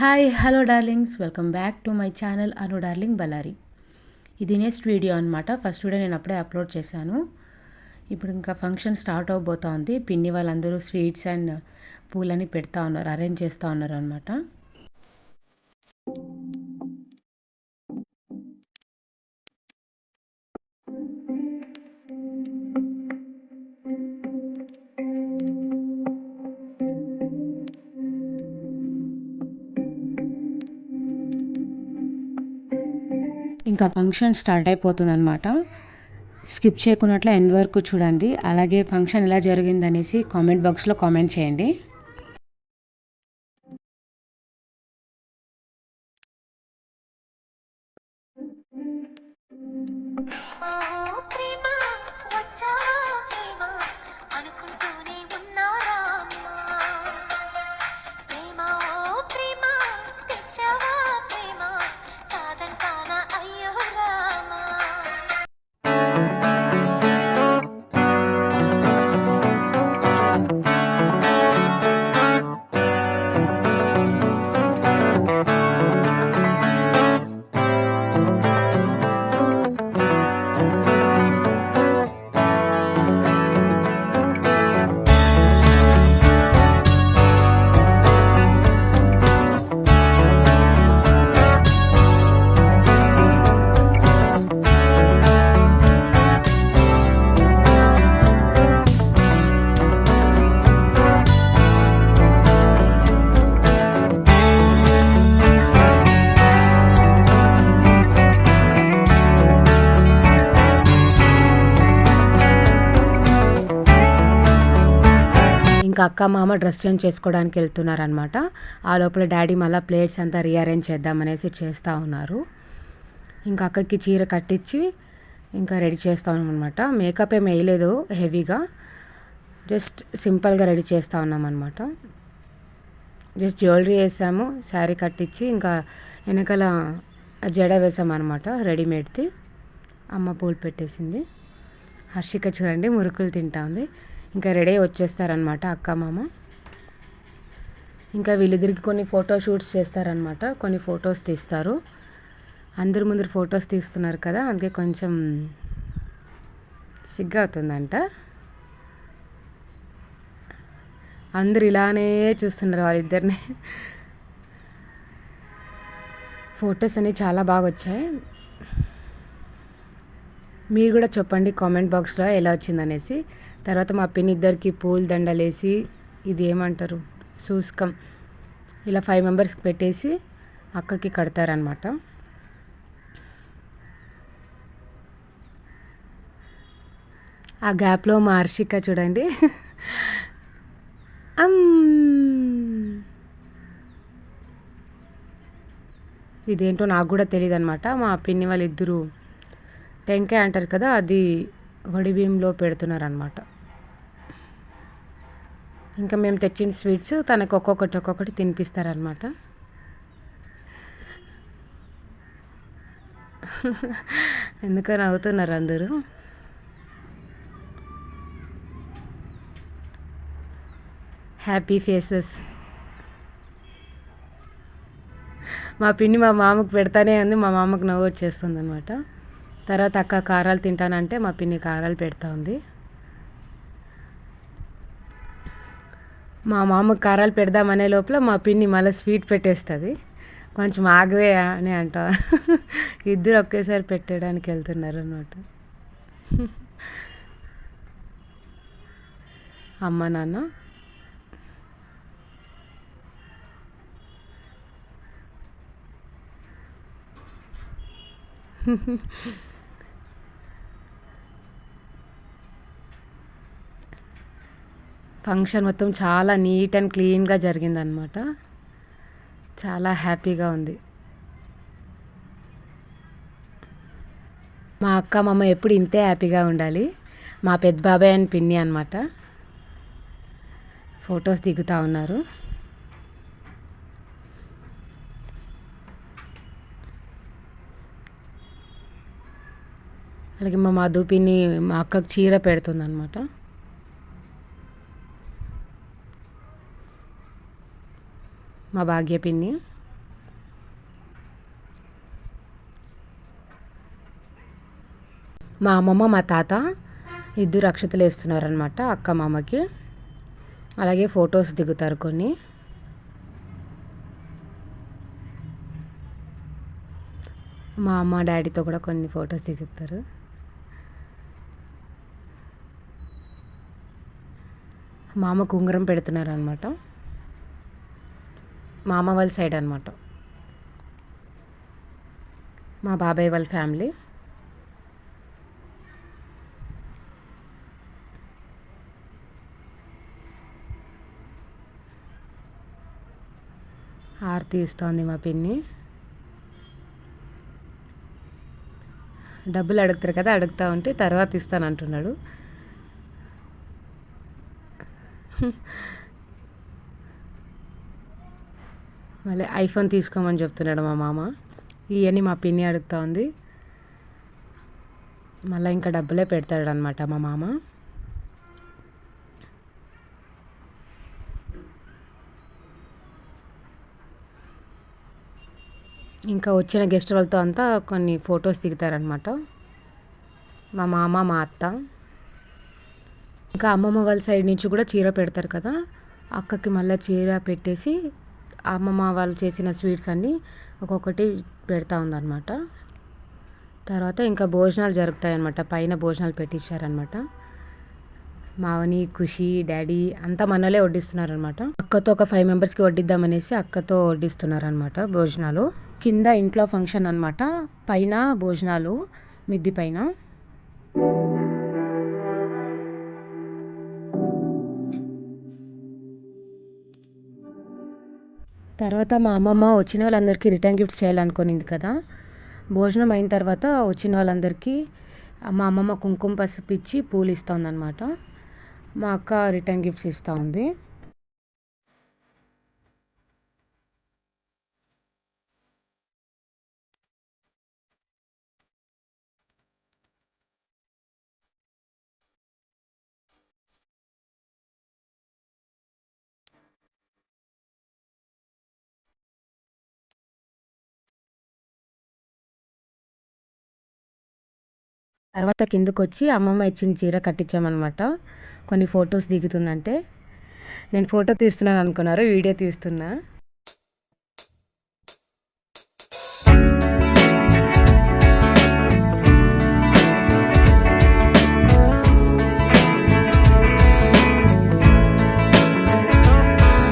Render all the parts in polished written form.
Hi hello darlings, welcome back to my channel Anu darling Ballari. ఇది next video అనమాట. First video నేను అప్పుడే upload చేశాను. ఇప్పుడు ఇంకా ఫంక్షన్ స్టార్ట్ అవబోతా ఉంది. పిన్ని వాళ్ళందరూ స్వీట్స్ అండ్ పూలని పెడతా ఉన్నారు, అరేంజ్ చేస్తూ ఉన్నారు అనమాట. ఇంకా ఫంక్షన్ స్టార్ట్ అయిపోతుంది అనమాట. స్కిప్ చేయకున్నట్లు ఎండ్ వరకు చూడండి. అలాగే ఫంక్షన్ ఎలా జరిగిందనేసి కామెంట్ బాక్స్లో కామెంట్ చేయండి. ఇంకా అక్క మామ డ్రెస్ చేంజ్ చేసుకోవడానికి వెళ్తున్నారనమాట. ఆ లోపల డాడీ మళ్ళీ ప్లేట్స్ అంతా రీఅరేంజ్ చేద్దామనేసి చేస్తూ ఉన్నారు. ఇంకా అక్కకి చీర కట్టించి ఇంకా రెడీ చేస్తూ ఉన్నాం అనమాట. మేకప్ ఏం వేయలేదు హెవీగా, జస్ట్ సింపుల్గా రెడీ చేస్తూ ఉన్నాం అనమాట. జస్ట్ జ్యువెలరీ వేసాము, శారీ కట్టించి ఇంకా వెనకాల జడ వేసామన్నమాట రెడీమేడ్ది. అమ్మ పూలు పెట్టేసింది. హర్షిక చూడండి మురుకులు తింటా ఉంది. ఇంకా రెడీ వచ్చేస్తారనమాట అక్క మామ. ఇంకా వీళ్ళిద్దరికి కొన్ని ఫోటో షూట్స్ చేస్తారనమాట, కొన్ని ఫొటోస్ తీస్తారు. అందరు ముందర ఫొటోస్ తీస్తున్నారు కదా, అందుకే కొంచెం సిగ్గు అవుతుందంట. అందరు ఇలానే చూస్తున్నారు వాళ్ళిద్దరిని. ఫొటోస్ అనేవి చాలా బాగా వచ్చాయి. మీరు కూడా చెప్పండి కామెంట్ బాక్స్లో ఎలా వచ్చిందనేసి. తర్వాత మా పిన్ని ఇద్దరికి పూల దండలేసి, ఇది ఏమంటారు సూస్కం, ఇలా 5 మెంబర్స్కి పెట్టేసి అక్కకి కడతారనమాట. ఆ గ్యాప్లో మా హర్షిక చూడండి ఇదేంటో నాకు కూడా తెలియదు అనమాట. మా పిన్ని వాళ్ళిద్దరూ టెంకాయ అంటారు కదా, అది వడి బియ్యంలో పెడుతున్నారనమాట. ఇంకా మేము తెచ్చిన స్వీట్స్ తనకు ఒక్కొక్కటి తినిపిస్తారనమాట. ఎందుకో నవ్వుతున్నారు అందరూ. Happy faces. మా పిన్ని మా మామకు పెడతానే ఉంది, మా మామకు నవ్వు వచ్చేస్తుంది అనమాట. తర్వాత అక్క కారాలు తింటానంటే మా పిన్ని కారాలు పెడతా ఉంది. మా మామకు కారాలు పెడదామనే లోపల మా పిన్ని మళ్ళీ స్వీట్ పెట్టేస్తుంది. కొంచెం ఆగవే అని అంట. ఇద్దరు ఒకేసారి పెట్టడానికి వెళ్తున్నారు అనమాట. అమ్మ నాన్న. ఫంక్షన్ మొత్తం చాలా నీట్ అండ్ క్లీన్గా జరిగిందనమాట. చాలా హ్యాపీగా ఉంది. మా అక్క మామ ఎప్పుడు ఇంతే హ్యాపీగా ఉండాలి. మా పెద్ద బాబాయ్ అండ్ పిన్ని అనమాట. ఫొటోస్ దిగుతూ ఉన్నారు. అలాగే మా మధు పిన్ని మా అక్కకు చీర పెడుతుంది అనమాట. మా భాగ్య పిన్ని. మా అమ్మమ్మ మా తాత ఇద్దరు అక్షతలు వేస్తున్నారనమాట అక్క మామకి. అలాగే ఫొటోస్ దిగుతారు కొన్ని. మా అమ్మ డాడీతో కూడా కొన్ని ఫొటోస్ దిగుతారు. మా అమ్మకు ఉంగరం పెడుతున్నారు అనమాట. మా అమ్మ వాళ్ళ సైడ్ అనమాట, మా బాబాయ్ వాళ్ళ ఫ్యామిలీ. హారతి ఇస్తోంది మా పిన్ని. డబ్బులు అడుగుతారు కదా, అడుగుతూ ఉంటే తర్వాత ఇస్తాను అంటున్నాడు. మళ్ళీ ఐఫోన్ తీసుకోమని చెప్తున్నాడు మా మామ. ఇవన్నీ మా పిన్ని అడుగుతూ ఉంది. మళ్ళీ ఇంకా డబ్బులే పెడతాడు అనమాట మా మామ. ఇంకా వచ్చిన గెస్ట్ వాళ్ళతో అంతా కొన్ని ఫొటోస్ దిగుతారనమాట మా మామ మా అత్త. ఇంకా అమ్మమ్మ వాళ్ళ సైడ్ నుంచి కూడా చీర పెడతారు కదా, అక్కకి మళ్ళీ చీర పెట్టేసి అమ్మమ్మ వాళ్ళు చేసిన స్వీట్స్ అన్నీ ఒక్కొక్కటి పెడతా ఉందన్నమాట. తర్వాత ఇంకా భోజనాలు జరుగుతాయన్నమాట, పైన భోజనాలు పెట్టించారనమాట. మావని, ఖుషి, డాడీ అంతా మనలే వడ్డిస్తున్నారనమాట. అక్కతో ఒక 5 మెంబర్స్కి వడ్డిద్దామనేసి అక్కతో వడ్డిస్తున్నారనమాట భోజనాలు. కింద ఇంట్లో ఫంక్షన్ అనమాట, పైన భోజనాలు మిద్ది పైన. తర్వాత మా అమ్మమ్మ వచ్చిన వాళ్ళందరికీ రిటర్న్ గిఫ్ట్స్ చేయాలనుకునింది కదా. భోజనం అయిన తర్వాత వచ్చిన వాళ్ళందరికీ మా అమ్మమ్మ కుంకుమ పసుపు ఇచ్చి పూలు ఇస్తుందన్నమాట. మా అక్క రిటర్న్ గిఫ్ట్స్ ఇస్తూ ఉంది. తర్వాత కిందకు వచ్చి అమ్మమ్మ ఇచ్చిన చీర కట్టించామన్నమాట. కొన్ని ఫొటోస్ దిగుతుందంటే నేను ఫోటో తీస్తున్నాను అనుకున్నారు, వీడియో తీస్తున్నా.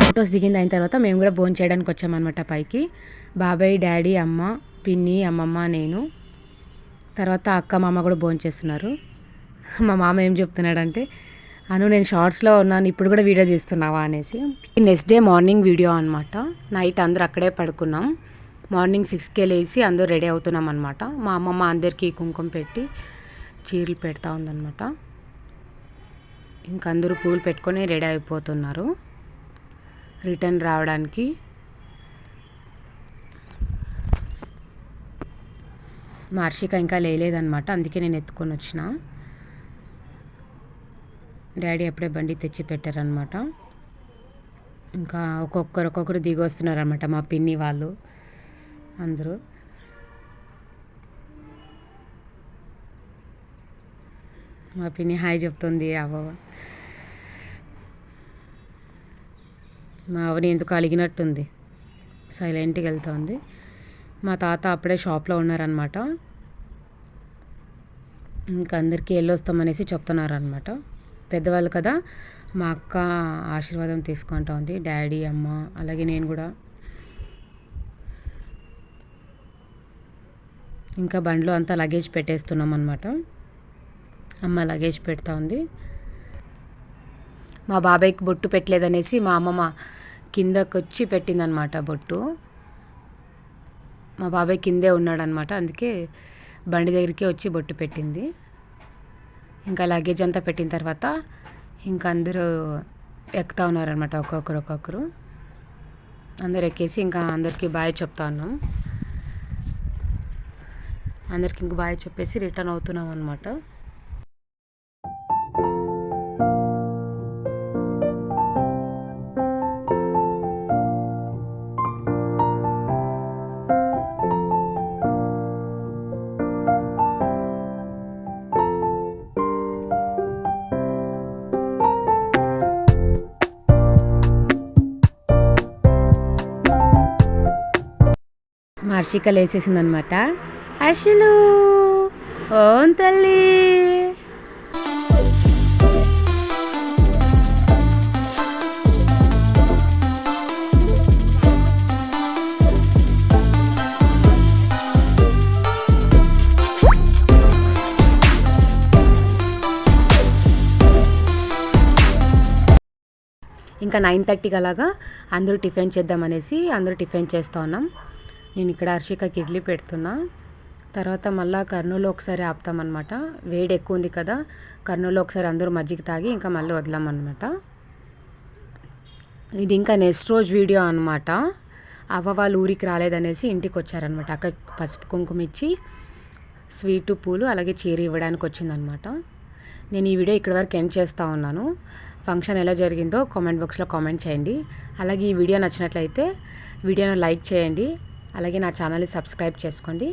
ఫొటోస్ దిగింది అయిన తర్వాత మేము కూడా భోజనం చేయడానికి వచ్చామన్నమాట పైకి. బాబాయ్, డాడీ, అమ్మ, పిన్ని, అమ్మమ్మ, నేను. తర్వాత అక్క మామ కూడా భోజనం చేస్తున్నారు. మా మామ ఏం చెప్తున్నాడంటే, అను నేను షార్ట్స్లో ఉన్నాను, ఇప్పుడు కూడా వీడియో తీస్తున్నావా అనేసి. నెక్స్ట్ డే మార్నింగ్ వీడియో అనమాట. నైట్ అందరూ అక్కడే పడుకున్నాం. మార్నింగ్ 6కే లేచి అందరూ రెడీ అవుతున్నాం అనమాట. మా అమ్మమ్మ అందరికీ కుంకుమ పెట్టి చీరలు పెడతా ఉందన్నమాట. ఇంకా అందరూ పూలు పెట్టుకొని రెడీ అయిపోతున్నారు రిటర్న్ రావడానికి. మా హర్షిక ఇంకా లేదనమాట, అందుకే నేను ఎత్తుకొని వచ్చిన. డాడీ అప్పుడే బండి తెచ్చి పెట్టారనమాట. ఇంకా ఒక్కొక్కరు దిగి వస్తున్నారనమాట మా పిన్ని వాళ్ళు అందరూ. మా పిన్ని హాయ్ చెప్తుంది. మా అవని ఎందుకు అలిగినట్టుంది, సైలెంట్గా వెళ్తుంది. మా తాత అప్పుడే షాప్లో ఉన్నారనమాట. ఇంకా అందరికీ వెళ్ళొస్తామనేసి చెప్తున్నారనమాట. పెద్దవాళ్ళు కదా, మా అక్క ఆశీర్వాదం తీసుకుంటా ఉంది, డాడీ, అమ్మ, అలాగే నేను కూడా. ఇంకా బండ్లో అంతా లగేజ్ పెట్టేస్తున్నాం అనమాట. అమ్మ లగేజ్ పెడతా ఉంది. మా బాబాయ్కి బొట్టు పెట్టలేదనేసి మా అమ్మమ్మ కిందకు వచ్చి పెట్టిందనమాట బొట్టు. మా బాబాయ్ కిందే ఉన్నాడనమాట, అందుకే బండి దగ్గరికి వచ్చి బొట్టు పెట్టింది. ఇంకా లగేజ్ అంతా పెట్టిన తర్వాత ఇంకా అందరూ ఎక్కుతా ఉన్నారనమాట, ఒక్కొక్కరు. అందరు ఎక్కేసి ఇంకా అందరికీ బాయ్ చెప్తా ఉన్నాం. అందరికి ఇంక బాయ్ చెప్పేసి రిటర్న్ అవుతున్నాం అనమాట. మా హర్షిక లేచేసిందనమాట. హర్షులు ఓం తల్లి. ఇంకా 9:30కి అలాగా అందరూ టిఫిన్ చేద్దామనేసి అందరూ టిఫిన్ చేస్తూ ఉన్నాం. నేను ఇక్కడ హర్షికకి ఇడ్లీ పెడుతున్నా. తర్వాత మళ్ళీ కర్నూలు ఒకసారి ఆపుతామన్నమాట. వేడి ఎక్కువ ఉంది కదా, కర్నూలు ఒకసారి అందరూ మజ్జిగ తాగి ఇంకా మళ్ళీ వదలామన్నమాట. ఇది ఇంకా నెక్స్ట్ రోజు వీడియో అనమాట. అవ్వ వాళ్ళు ఊరికి రాలేదనేసి ఇంటికి వచ్చారనమాట. అక్క పసుపు కుంకుమ ఇచ్చి స్వీటు పూలు అలాగే చీర ఇవ్వడానికి వచ్చిందనమాట. నేను ఈ వీడియో ఇక్కడి వరకు ఎండ్ చేస్తూ ఉన్నాను. ఫంక్షన్ ఎలా జరిగిందో కామెంట్ బాక్స్లో కామెంట్ చేయండి. అలాగే ఈ వీడియో నచ్చినట్లయితే వీడియోను లైక్ చేయండి. అలాగే నా ఛానల్ని సబ్స్క్రైబ్ చేసుకోండి.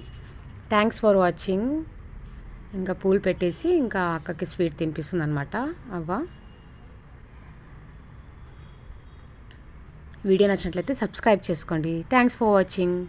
Thanks for watching. ఇంకా పూలు పెట్టేసి ఇంకా అక్కకి స్వీట్ తినిపిస్తుంది అనమాట అవ్వ. వీడియో నచ్చినట్లయితే సబ్స్క్రైబ్ చేసుకోండి. Thanks for watching.